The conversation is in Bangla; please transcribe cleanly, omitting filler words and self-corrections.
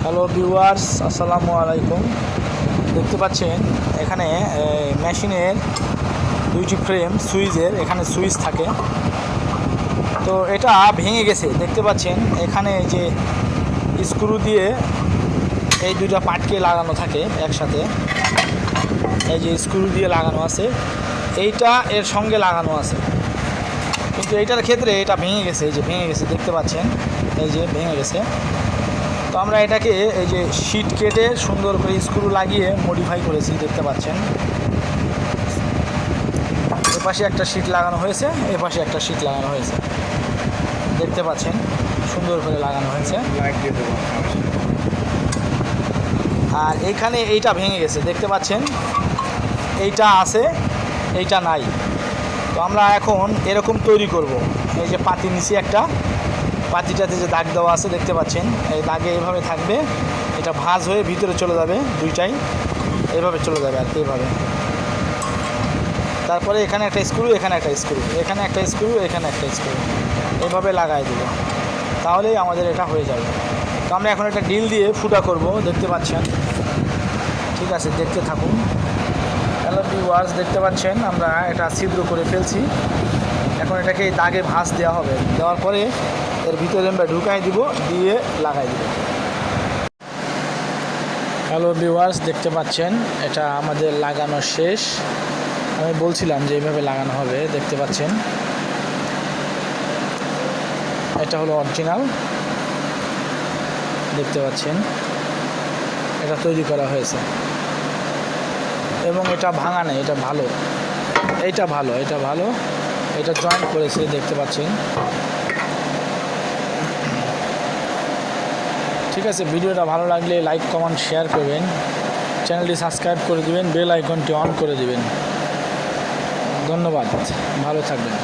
হ্যালো ভিউয়ার্স, আসসালামু আলাইকুম। দেখতে পাচ্ছেন এখানে মেশিনের দুইটি ফ্রেম সুইচের, এখানে সুইচ থাকে। তো এটা ভেঙে গেছে, দেখতে পাচ্ছেন এখানে যে স্ক্রু দিয়ে এই দুইটা পাটকে লাগানো থাকে একসাথে, এই যে স্ক্রু দিয়ে লাগানো আছে, এইটা এর সঙ্গে লাগানো আছে, কিন্তু এইটার ক্ষেত্রে এটা ভেঙে গেছে। এই যে ভেঙে গেছে, দেখতে পাচ্ছেন এই যে ভেঙে গেছে। তো আমরা এটাকে এই যে শিট কেটে সুন্দর করে স্ক্রু লাগিয়ে মডিফাই করেছি, দেখতে পাচ্ছেন। এপাশে একটা শিট লাগানো হয়েছে, এপাশে একটা শিট লাগানো হয়েছে, দেখতে পাচ্ছেন সুন্দর করে লাগানো হয়েছে। আর এইখানে এইটা ভেঙে গেছে, দেখতে পাচ্ছেন এইটা আছে, এইটা নাই। তো আমরা এখন এরকম তৈরি করব। এই যে পাতি নিচে একটা, পাতিটাতে যে দাগ দেওয়া আছে দেখতে পাচ্ছেন, এই দাগে এইভাবে থাকবে, এটা ভাঁজ হয়ে ভিতরে চলে যাবে, দুইটাই এইভাবে চলে যাবে আর কি, এইভাবে। তারপরে এখানে একটা স্ক্রু, এখানে একটা স্ক্রু, এখানে একটা স্ক্রু, এখানে একটা স্ক্রু, এইভাবে লাগাই দেবো, তাহলেই আমাদের এটা হয়ে যাবে। তো আমরা এখন একটা ড্রিল দিয়ে ফুটা করব, দেখতে পাচ্ছেন। ঠিক আছে, দেখতে থাকুন। হ্যালো ভিউয়ার্স, দেখতে পাচ্ছেন আমরা এটা ছিদ্র করে ফেলছি। এখন এটাকে এই দাগে ভাঁজ দেওয়া হবে, দেওয়ার পরে এর ভিতরে আমরা ঢুকাই দিব, দিয়ে লাগাই দিব। হ্যালো ভিউয়ার্স, দেখতে পাচ্ছেন এটা আমাদের লাগানো শেষ। আমি বলছিলাম যে এইভাবে লাগানো হবে, দেখতে পাচ্ছেন এটা হলো অরিজিনাল, দেখতে পাচ্ছেন এটা তৈরি করা হয়েছে এবং এটা ভাঙা নেই, এটা ভালো, এইটা ভালো, এটা ভালো, এটা জয়েন্ট করেছে, দেখতে পাচ্ছেন। ঠিক আছে, ভিডিওটা ভালো লাগলে লাইক কমেন্ট শেয়ার করবেন, চ্যানেলটি সাবস্ক্রাইব করে দিবেন, বেল আইকনটি অন করে দিবেন। ধন্যবাদ, ভালো থাকবেন।